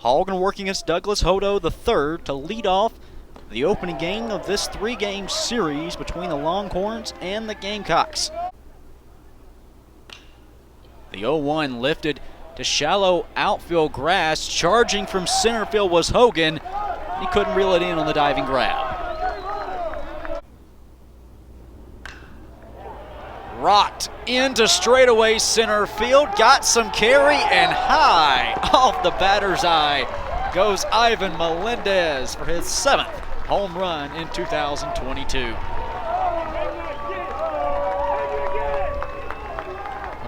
Hogan working against Douglas Hodo III to lead off the opening game of this three-game series between the Longhorns and the Gamecocks. The 0-1 lifted to shallow outfield grass. Charging from center field was Hogan. He couldn't reel it in on the diving grab. Rocked into straightaway center field, got some carry, and high off the batter's eye goes Ivan Melendez for his 7th home run in 2022.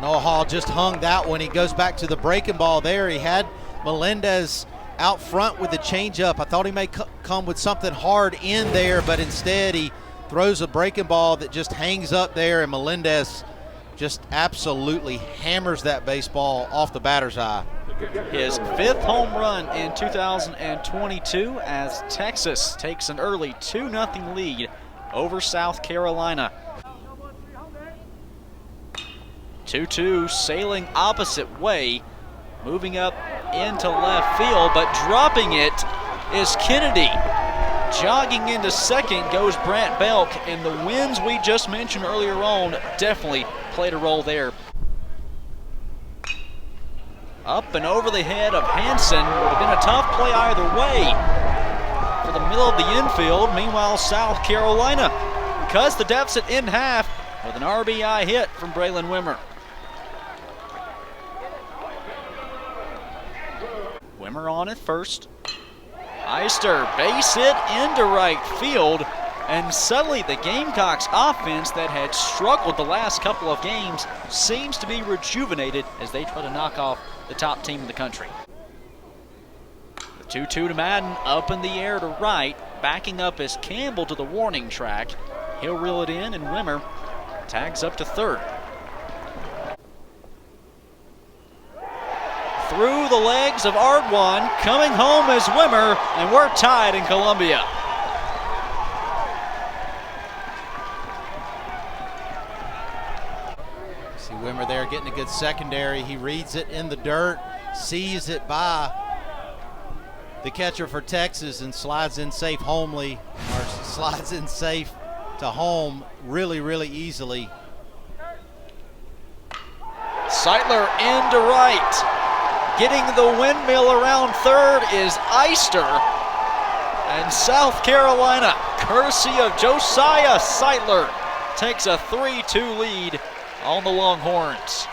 Noah Hall just hung that one. He goes back to the breaking ball there. He had Melendez out front with the changeup. I thought he may come with something hard in there, but instead he throws a breaking ball that just hangs up there, and Melendez just absolutely hammers that baseball off the batter's eye. His 5th home run in 2022 as Texas takes an early 2-0 lead over South Carolina. 2-2 sailing opposite way, moving up into left field, but dropping it is Kennedy. Jogging into second goes Brant Belk, and the winds we just mentioned earlier on definitely played a role there. Up and over the head of Hansen. Would have been a tough play either way for the middle of the infield. Meanwhile, South Carolina cuts the deficit in half with an RBI hit from Braylon Wimmer. Wimmer on at first. Eister, base hit into right field, and suddenly the Gamecocks offense that had struggled the last couple of games seems to be rejuvenated as they try to knock off the top team in the country. The 2-2 to Madden, up in the air to right, backing up is Campbell to the warning track. He'll reel it in, and Wimmer tags up to third. Through the legs of Ardwan, coming home is Wimmer, and we're tied in Columbia. See Wimmer there getting a good secondary. He reads it in the dirt, sees it by the catcher for Texas, and slides in safe homely, or slides in safe to home really, really easily. Seitler into right. Getting the windmill around third is Eister. And South Carolina, courtesy of Josiah Seitler, takes a 3-2 lead on the Longhorns.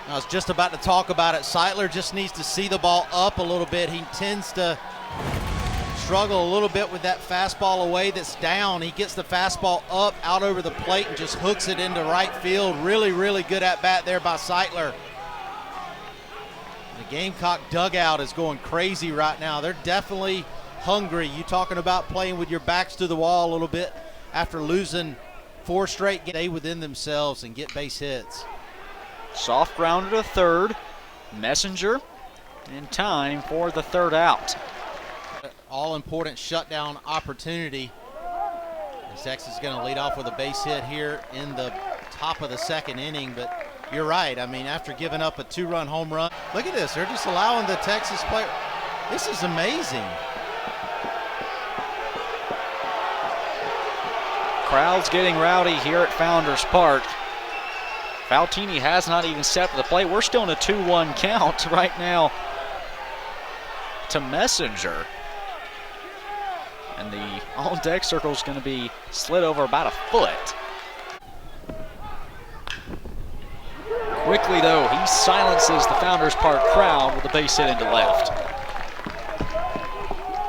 I was just about to talk about it. Seitler just needs to see the ball up a little bit. He tends to struggle a little bit with that fastball away that's down. He gets the fastball up out over the plate and just hooks it into right field. Really, really good at bat there by Seitler. The Gamecock dugout is going crazy right now. They're definitely hungry. You talking about playing with your backs to the wall a little bit after losing 4 straight games. Stay within themselves and get base hits. Soft grounder to third. Messenger in time for the third out. All-important shutdown opportunity. Texas is going to lead off with a base hit here in the top of the 2nd inning, but you're right. I mean, after giving up a 2-run home run, look at this. They're just allowing the Texas player. This is amazing. Crowd's getting rowdy here at Founders Park. Faltini has not even stepped to the plate. We're still in a 2-1 count right now to Messenger. And the on-deck circle is going to be slid over about a foot. Quickly, though, he silences the Founders Park crowd with a base hit into left.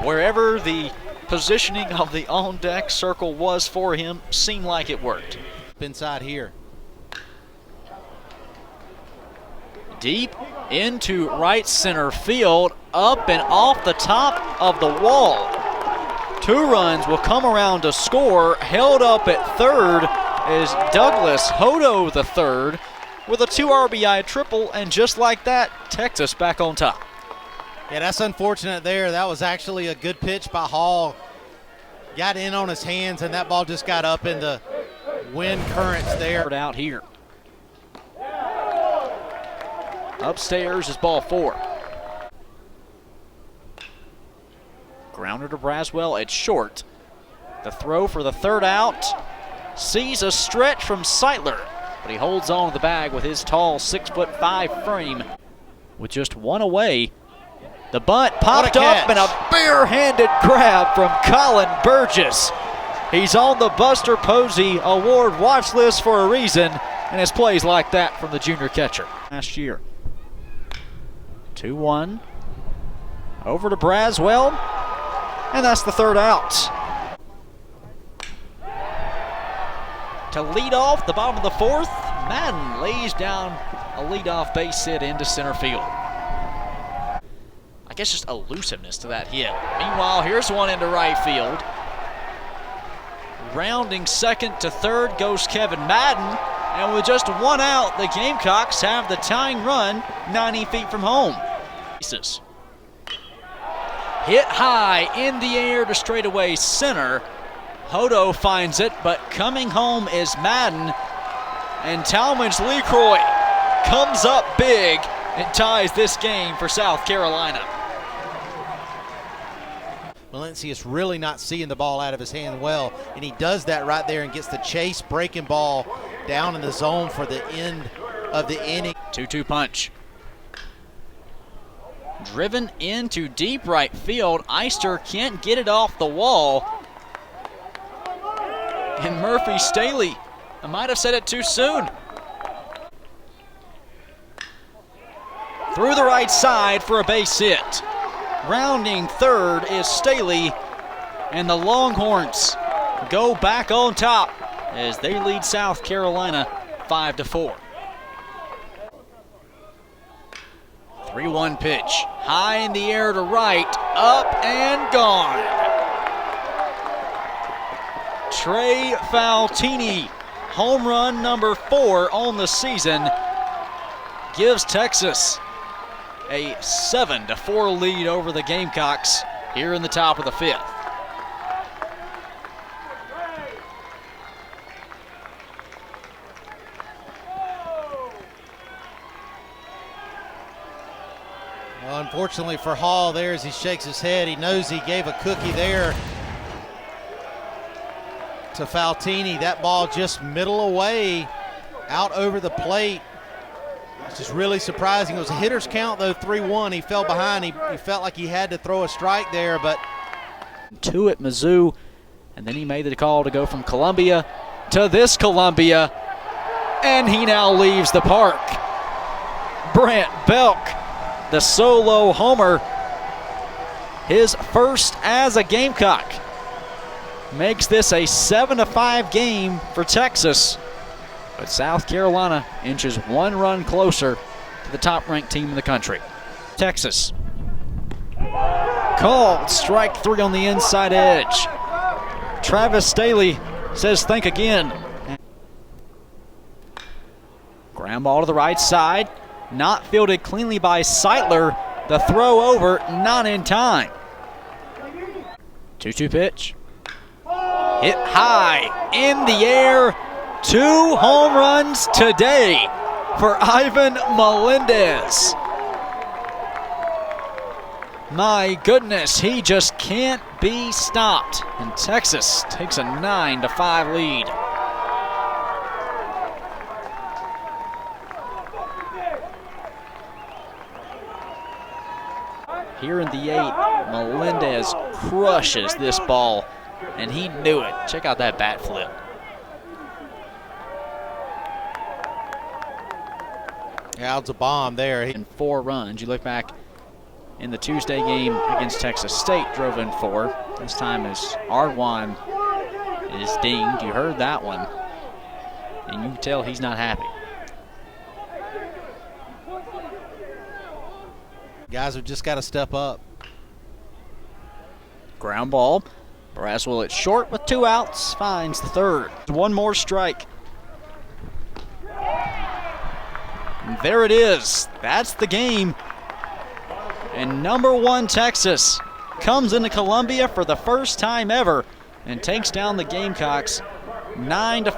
Wherever the positioning of the on-deck circle was for him seemed like it worked. Inside here. Deep into right center field, up and off the top of the wall. 2 runs will come around to score. Held up at third is Douglas Hodo III with a 2 RBI triple, and just like that, Texas back on top. Yeah, that's unfortunate there. That was actually a good pitch by Hall. Got in on his hands, and that ball just got up in the wind currents there. Out here. Upstairs is ball 4. Grounder to Braswell at short. The throw for the third out. Sees a stretch from Seitler, but he holds on to the bag with his tall 6'5" frame. With just one away, the bunt popped up and a bare-handed grab from Colin Burgess. He's on the Buster Posey Award watch list for a reason, and it's plays like that from the junior catcher. Last year. 2-1. Over to Braswell, and that's the third out. To lead off the bottom of the fourth, Madden lays down a leadoff base hit into center field. I guess just elusiveness to that hit. Meanwhile, here's one into right field. Rounding second to third goes Kevin Madden, and with just one out, the Gamecocks have the tying run 90 feet from home. Hit high in the air to straightaway center. Hodo finds it, but coming home is Madden, and Talmadge LeCroy comes up big and ties this game for South Carolina. Valencia's really not seeing the ball out of his hand well, and he does that right there and gets the chase breaking ball down in the zone for the end of the inning. 2-2 punch. Driven into deep right field. Eister can't get it off the wall. And Murphy Staley, I might have said it too soon. Through the right side for a base hit. Rounding third is Staley, and the Longhorns go back on top as they lead South Carolina 5-4. 3-1 pitch, high in the air to right, up and gone. Trey Faltini, home run number 4 on the season, gives Texas a 7-4 lead over the Gamecocks here in the top of the 5th. Well, unfortunately for Hall there, as he shakes his head, he knows he gave a cookie there to Faltini. That ball just middle away, out over the plate. It's just really surprising. It was a hitter's count, though, 3-1. He fell behind. He felt like he had to throw a strike there, but 2 at Mizzou, and then he made the call to go from Columbia to this Columbia, and he now leaves the park. Brant Belk, the solo homer, his first as a Gamecock, makes this a 7-5 game for Texas. But South Carolina inches 1 run closer to the top-ranked team in the country. Texas. Called strike 3 on the inside edge. Travis Staley says think again. Ground ball to the right side. Not fielded cleanly by Seitler. The throw over, not in time. 2-2 pitch. Hit high in the air. 2 home runs today for Ivan Melendez. My goodness, he just can't be stopped. And Texas takes a 9-5 lead. Here in the 8th, Melendez crushes this ball, and he knew it. Check out that bat flip. Yeah, it's a bomb there. And 4 runs. You look back in the Tuesday game against Texas State, drove in 4. This time as Arwan is dinged. You heard that one, and you can tell he's not happy. Guys have just got to step up. Ground ball. Braswell at short with 2 outs, finds the third. 1 more strike. And there it is. That's the game. And number 1 Texas comes into Columbia for the first time ever and takes down the Gamecocks 9-5.